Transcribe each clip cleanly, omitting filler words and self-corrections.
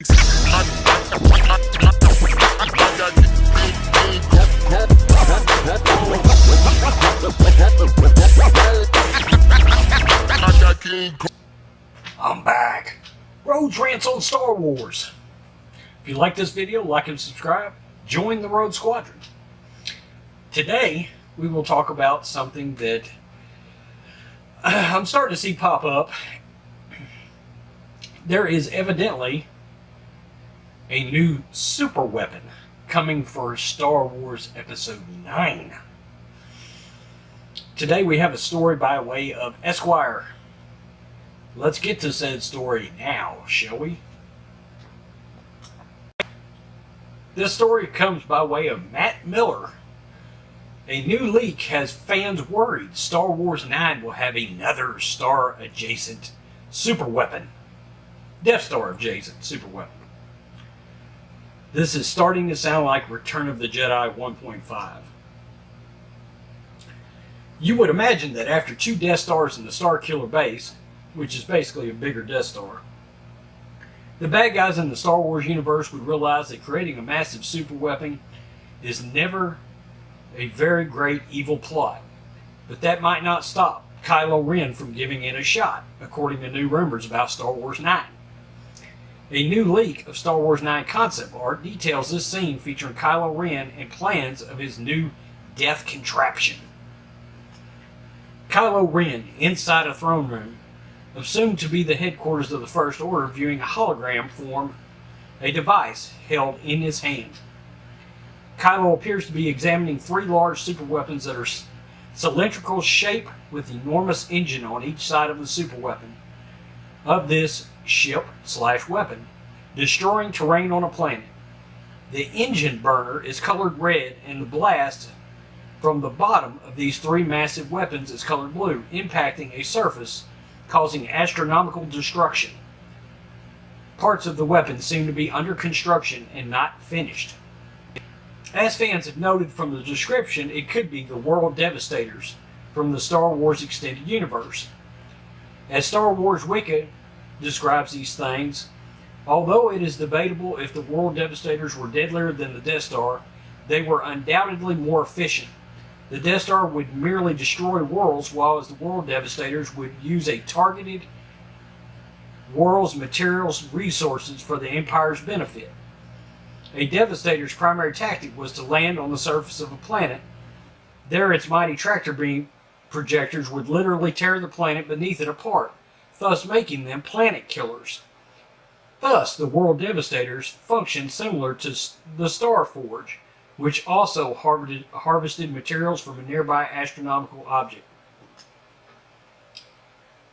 I'm back. Rhodes Rants on Star Wars. If you like this video, like and subscribe. Join the Rhodes Squadron. Today, we will talk about something that I'm starting to see pop up. There is evidently a new super weapon coming for Star Wars Episode 9. Today we have a story by way of Esquire. Let's get to said story now, shall we? This story comes by way of Matt Miller. A new leak has fans worried Star Wars 9 will have another Star-adjacent super weapon. Death Star adjacent super weapon. This is starting to sound like Return of the Jedi 1.5. You would imagine that after 2 Death Stars in the Star Killer base, which is basically a bigger Death Star, the bad guys in the Star Wars universe would realize that creating a massive super weapon is never a very great evil plot. But that might not stop Kylo Ren from giving it a shot, according to new rumors about Star Wars 9. A new leak of Star Wars 9 concept art details this scene featuring Kylo Ren and plans of his new death contraption. Kylo Ren inside a throne room, assumed to be the headquarters of the First Order, viewing a hologram form, a device held in his hand. Kylo appears to be examining 3 large super weapons that are cylindrical shape with enormous engine on each side of the super weapon of this ship/weapon, destroying terrain on a planet. The engine burner is colored red, and the blast from the bottom of these 3 massive weapons is colored blue, impacting a surface, causing astronomical destruction. Parts of the weapon seem to be under construction and not finished. As fans have noted from the description, it could be the World Devastators from the Star Wars Extended Universe. As Star Wars Wiki describes these things, although it is debatable if the World Devastators were deadlier than the Death Star, they were undoubtedly more efficient. The Death Star would merely destroy worlds, while the World Devastators would use a targeted world's materials resources for the Empire's benefit. A Devastator's primary tactic was to land on the surface of a planet. There, its mighty tractor beam projectors would literally tear the planet beneath it apart, thus making them planet killers. Thus, the World Devastators functioned similar to the Star Forge, which also harvested materials from a nearby astronomical object.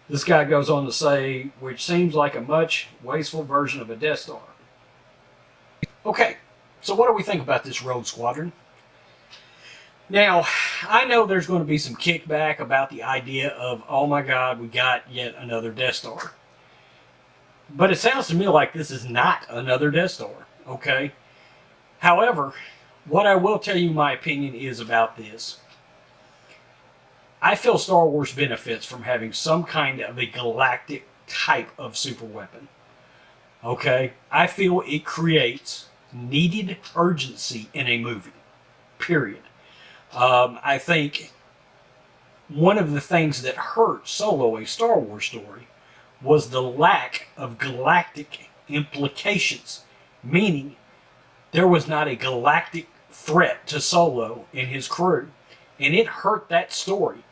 This guy goes on to say, which seems like a much wasteful version of a Death Star. Okay, so what do we think about this Rhodes Squadron? Now, I know there's going to be some kickback about the idea of, oh my god, we got yet another Death Star. But it sounds to me like this is not another Death Star, okay? However, what I will tell you my opinion is about this. I feel Star Wars benefits from having some kind of a galactic type of super weapon. Okay? I feel it creates needed urgency in a movie. Period. I think one of the things that hurt Solo, a Star Wars story, was the lack of galactic implications. Meaning, there was not a galactic threat to Solo and his crew. And it hurt that story.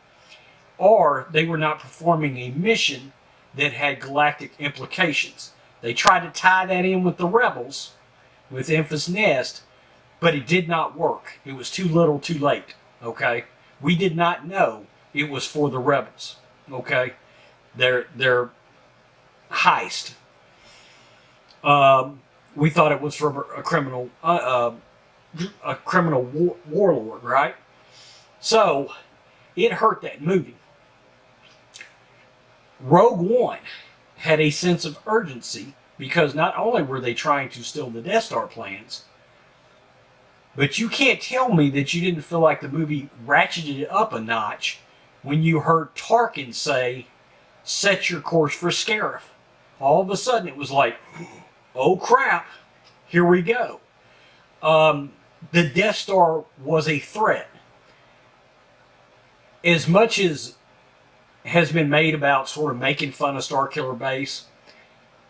Or they were not performing a mission that had galactic implications. They tried to tie that in with the Rebels, with Enfys Nest, but it did not work. It was too little too late, okay? We did not know it was for the Rebels, okay? Their heist. We thought it was for a criminal warlord, right? So, it hurt that movie. Rogue One had a sense of urgency because not only were they trying to steal the Death Star plans, but you can't tell me that you didn't feel like the movie ratcheted it up a notch when you heard Tarkin say, "Set your course for Scarif." All of a sudden it was like, oh crap, here we go. The Death Star was a threat. As much as has been made about sort of making fun of Starkiller Base,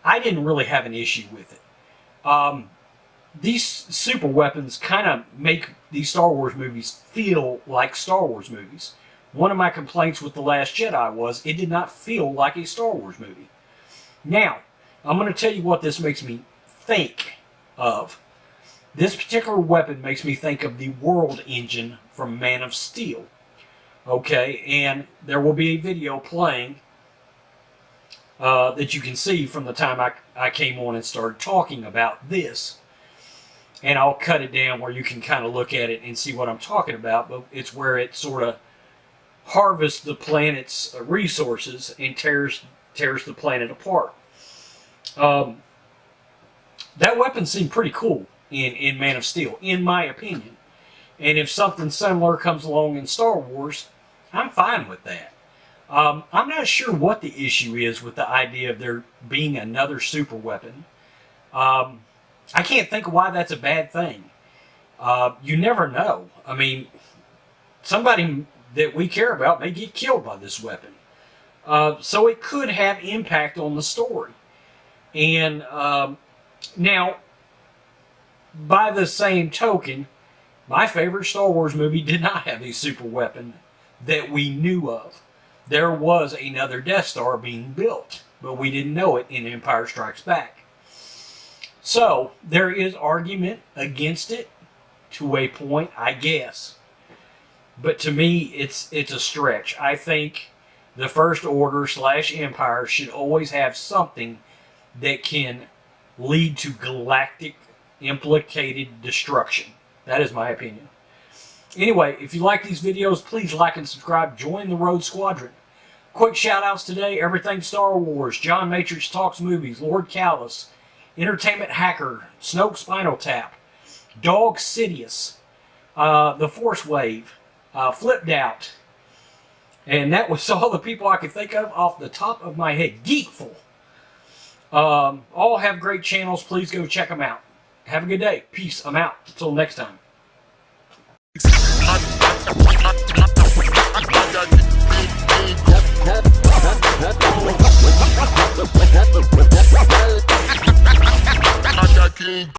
I didn't really have an issue with it. These super weapons kind of make these Star Wars movies feel like Star Wars movies. One of my complaints with The Last Jedi was it did not feel like a Star Wars movie. Now, I'm going to tell you what this makes me think of. This particular weapon makes me think of the World Engine from Man of Steel. Okay, and there will be a video playing that you can see from the time I came on and started talking about this. And I'll cut it down where you can kind of look at it and see what I'm talking about, but it's where it sort of harvests the planet's resources and tears the planet apart. That weapon seemed pretty cool in Man of Steel, in my opinion. And if something similar comes along in Star Wars, I'm fine with that. I'm not sure what the issue is with the idea of there being another super weapon. I can't think of why that's a bad thing. You never know. I mean, somebody that we care about may get killed by this weapon. So it could have impact on the story. And now, by the same token, my favorite Star Wars movie did not have a super weapon that we knew of. There was another Death Star being built, but we didn't know it in Empire Strikes Back. So, there is argument against it to a point, I guess. But to me, it's a stretch. I think the First Order / Empire should always have something that can lead to galactic implicated destruction. That is my opinion. Anyway, if you like these videos, please like and subscribe. Join the Rhodes Squadron. Quick shout outs today. Everything Star Wars. John Matrix Talks Movies. Lord Callus. Entertainment Hacker. Snoke Spinal Tap. Dog Sidious. The Force Wave. Flipped Out. And that was all the people I could think of off the top of my head. Geekful. All have great channels. Please go check them out. Have a good day. Peace. I'm out. Until next time.